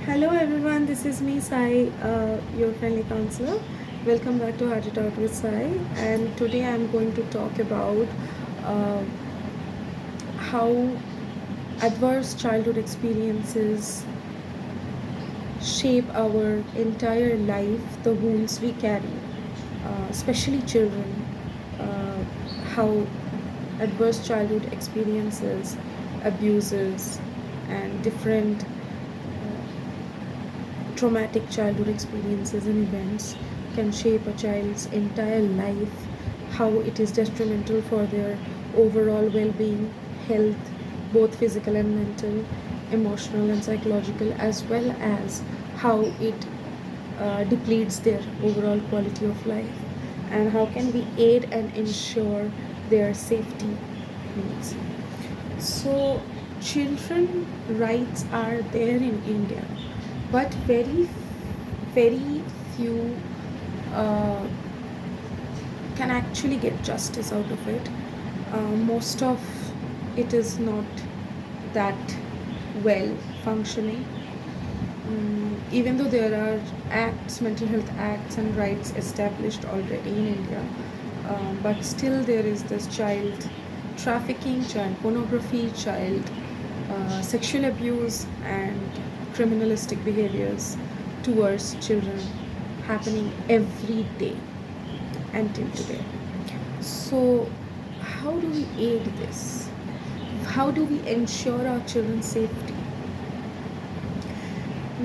Hello everyone, this is me Sai, your friendly counselor. Welcome back to Heart It Out with Sai. And today I'm going to talk about uh, how adverse childhood experiences shape our entire life, the wounds we carry, especially children. Uh, how adverse childhood experiences, abuses, and different traumatic childhood experiences and events can shape a child's entire life, how it is detrimental for their overall well being, health, both physical and mental, emotional and psychological, as well as how it depletes their overall quality of life, and how can we aid and ensure their safety needs. So, children rights are there in India, but very few uh, can actually get justice out of it. Most of it is not that well functioning. Even though there are acts, mental health acts, and rights established already in India, but still there is this child trafficking, child pornography, child sexual abuse, and criminalistic behaviors towards children happening every day until today. So, how do we aid this? How do we ensure our children's safety?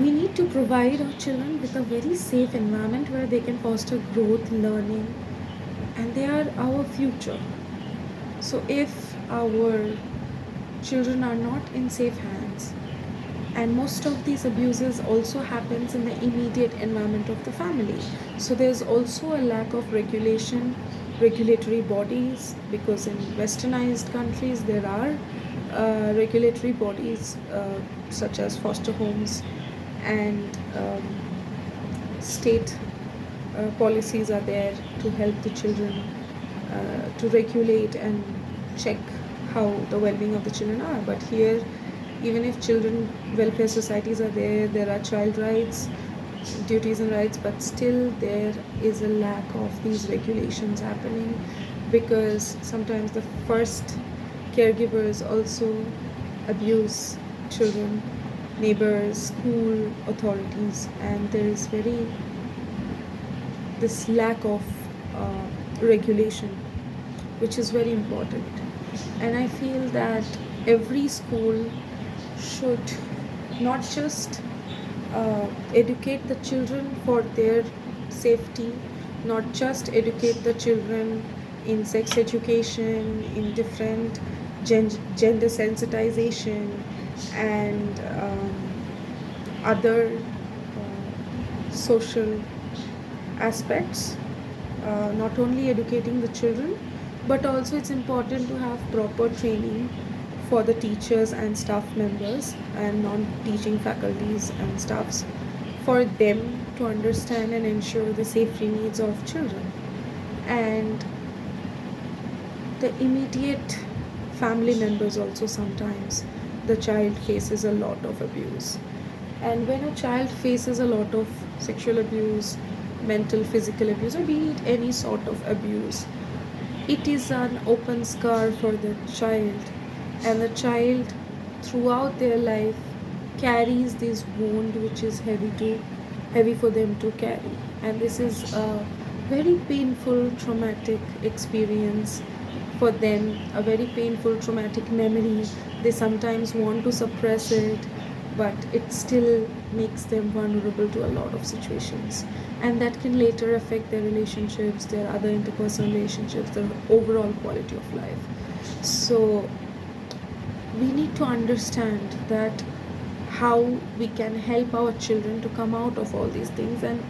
We need to provide our children with a very safe environment where they can foster growth, learning, and they are our future. So, if our children are not in safe hands, and most of these abuses also happens in the immediate environment of the family, so there's also a lack of regulatory bodies, because in westernized countries there are regulatory bodies such as foster homes, and state policies are there to help the children, to regulate and check how the well-being of the children are. But here, even if children welfare societies are there, there are child rights, duties and rights, but still there is a lack of these regulations happening, because sometimes the first caregivers also abuse children, neighbors, school authorities, and there is very this lack of regulation, which is very important. And I feel that every school should not just educate the children for their safety, not just educate the children in sex education, in different gender sensitization, and other social aspects, not only educating the children, but also it's important to have proper training for the teachers and staff members and non-teaching faculties and staffs, for them to understand and ensure the safety needs of children. And the immediate family members also, sometimes the child faces a lot of abuse, and when a child faces a lot of sexual abuse, mental, physical abuse, or be it any sort of abuse, it is an open scar for the child, and the child throughout their life carries this wound which is heavy for them to carry. And this is a very painful traumatic experience for them, a very painful traumatic memory. They sometimes want to suppress it, but it still makes them vulnerable to a lot of situations, and that can later affect their relationships, their other interpersonal relationships, their overall quality of life. So we need to understand that how we can help our children to come out of all these things. And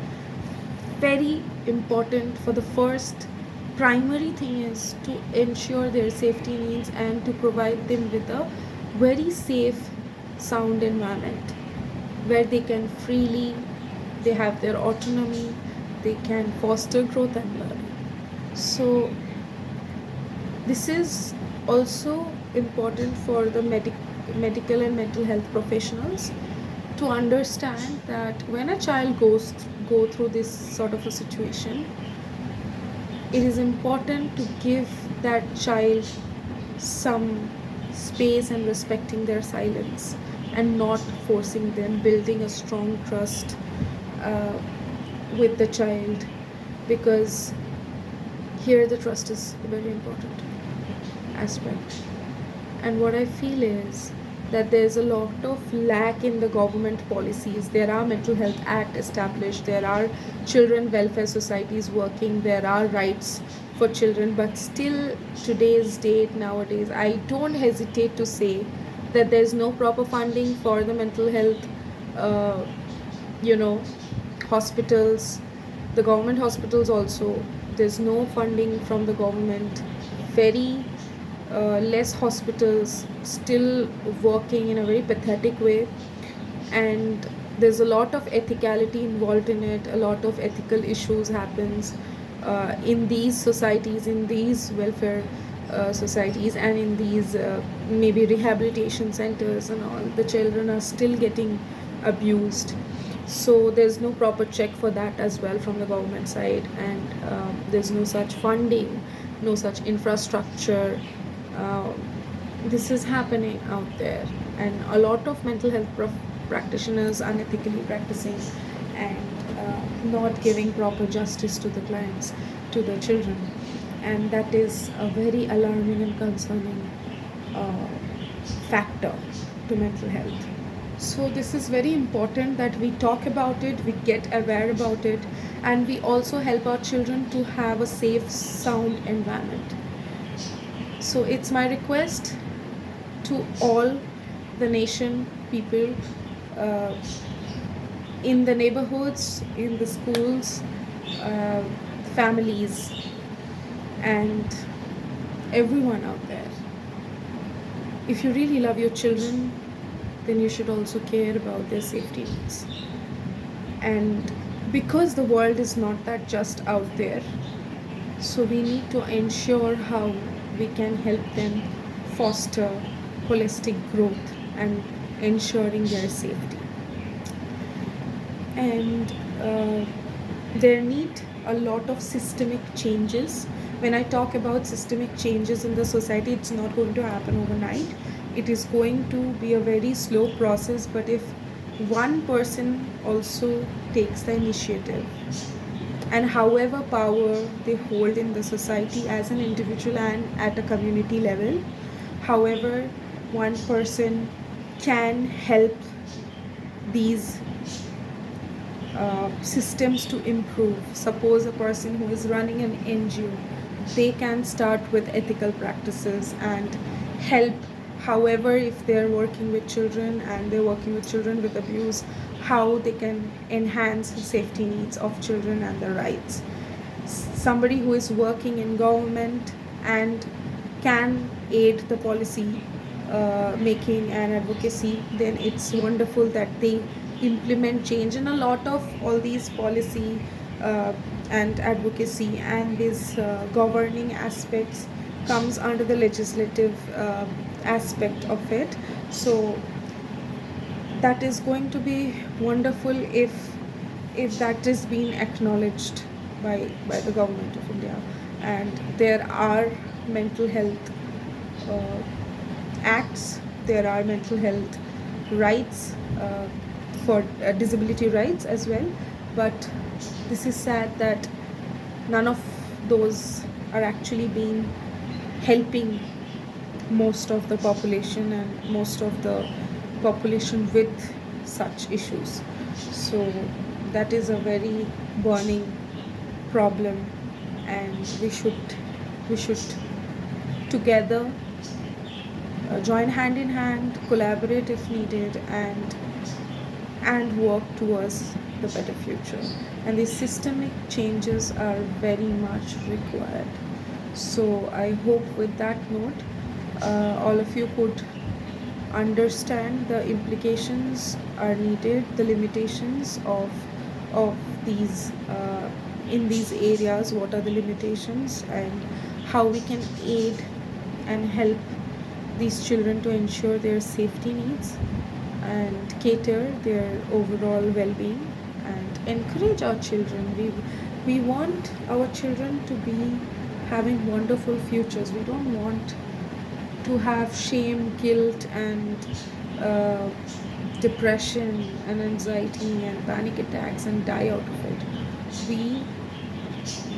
very important, for the first primary thing is to ensure their safety needs and to provide them with a very safe, sound environment where they can freely, they have their autonomy, they can foster growth and learning. So this is also important for the medical and mental health professionals, to understand that when a child go through this sort of a situation, it is important to give that child some space and respecting their silence and not forcing them, building a strong trust uh, with the child, because here the trust is a very important aspect. And what I feel is that there's a lot of lack in the government policies. There are mental health act established, there are children welfare societies working, there are rights for children, but still today's date, nowadays, I don't hesitate to say that there's no proper funding for the mental health uh, you know hospitals, the government hospitals also. There's no funding from the government, very less hospitals still working in a very pathetic way, and there's a lot of ethicality involved in it, a lot of ethical issues happens in these societies, in these welfare societies, and in these maybe rehabilitation centers and all. The children are still getting abused, so there's no proper check for that as well from the government side, and there's no such funding, no such infrastructure. uh, this is happening out there, and a lot of mental health practitioners unethically practicing and not giving proper justice to the clients, to the children, and that is a very alarming and concerning uh, factor to mental health. So this is very important that we talk about it, we get aware about it, and we also help our children to have a safe, sound environment. So it's my request to all the nation people, uh, in the neighborhoods, in the schools, uh, families, and everyone out there. If you really love your children, then you should also care about their safety needs. And because the world is not that just out there, so we need to ensure how we can help them foster holistic growth and ensuring their safety. And there need a lot of systemic changes. When I talk about systemic changes in the society, it's not going to happen overnight. It is going to be a very slow process, but if one person also takes the initiative, and however power they hold in the society as an individual and at a community level, however one person can help these systems to improve. Suppose a person who is running an NGO, they can start with ethical practices and help. However, if they're working with children and they're working with children with abuse, how they can enhance the safety needs of children and their rights. Somebody who is working in government and can aid the policy making and advocacy, then it's wonderful that they implement change. And a lot of all these policy and advocacy and these governing aspects comes under the legislative aspect of it. So that is going to be wonderful if that is being acknowledged by the government of India. And there are mental health uh, acts, there are mental health rights for disability rights as well, but this is sad that none of those are actually being helping most of the population and most of the population with such issues. So that is a very burning problem, and we should together join hand in hand, collaborate if needed, and work towards the better future. And these systemic changes are very much required. So I hope with that note, all of you could understand the implications are needed, the limitations of these in these areas. What are the limitations, and how we can aid and help these children to ensure their safety needs and cater their overall well-being and encourage our children. We want our children to be having wonderful futures. We don't want to have shame, guilt, and uh, depression and anxiety and panic attacks and die out of it. We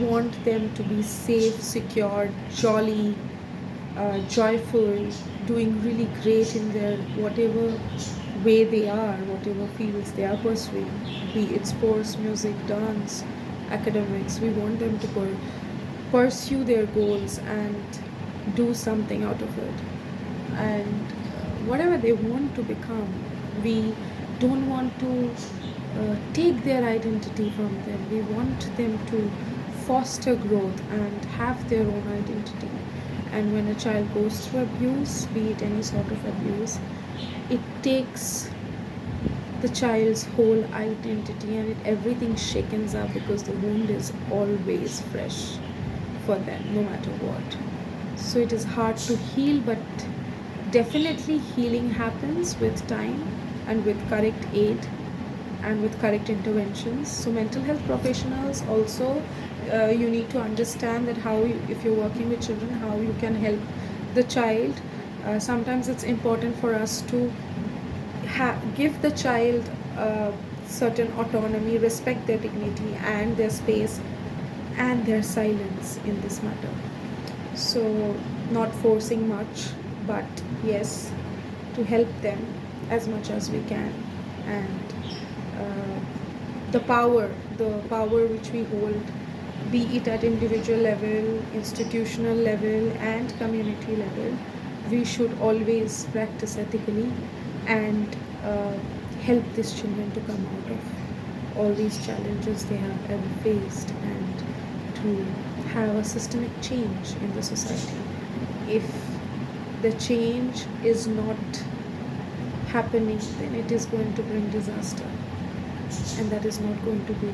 want them to be safe, secure, jolly, joyful, doing really great in their whatever way they are, whatever fields they are pursuing, be it sports, music, dance, academics. We want them to pursue their goals and do something out of it. And whatever they want to become, we don't want to take their identity from them. We want them to foster growth and have their own identity. And when a child goes through abuse, be it any sort of abuse, it takes the child's whole identity and everything shakens up because the wound is always fresh for them, no matter what. So it is hard to heal, but definitely healing happens with time and with correct aid and with correct interventions. So mental health professionals also, you need to understand that how you, if you're working with children, how you can help the child. Sometimes it's important for us to give the child certain autonomy, respect their dignity and their space and their silence in this matter. So not forcing much, but yes, to help them as much as we can. And uh, the power which we hold, be it at individual level, institutional level, and community level, we should always practice ethically and help these children to come out of all these challenges they have ever faced and to have a systemic change in the society. If the change is not happening, then it is going to bring disaster, and that is not going to be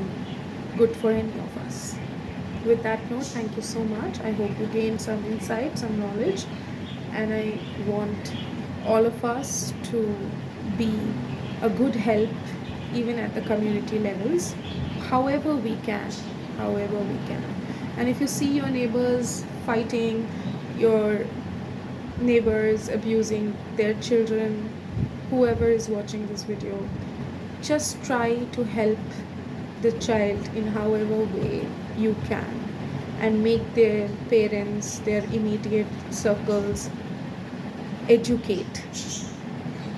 good for any of us. With that note, thank you so much. I hope you gained some insight, some knowledge, and I want all of us to be a good help even at the community levels, however we can, however we can. And if you see your neighbors fighting, your neighbors abusing their children, whoever is watching this video, just try to help the child in however way you can and make their parents, their immediate circles educate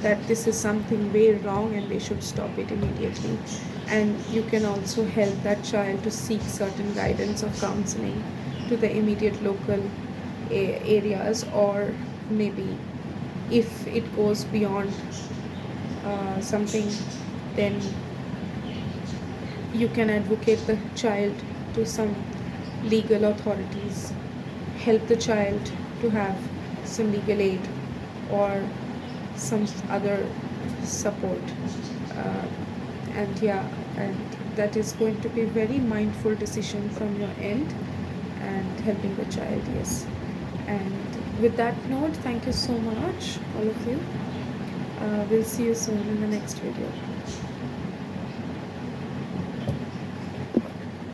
that this is something way wrong and they should stop it immediately. And you can also help that child to seek certain guidance of counseling to the immediate local areas, or maybe if it goes beyond something, then you can advocate the child to some legal authorities, help the child to have some legal aid or some other support. uh, and yeah, and that is going to be a very mindful decision from your end and helping the child. Yes. And with that note, thank you so much, all of you. We'll see you soon in the next video.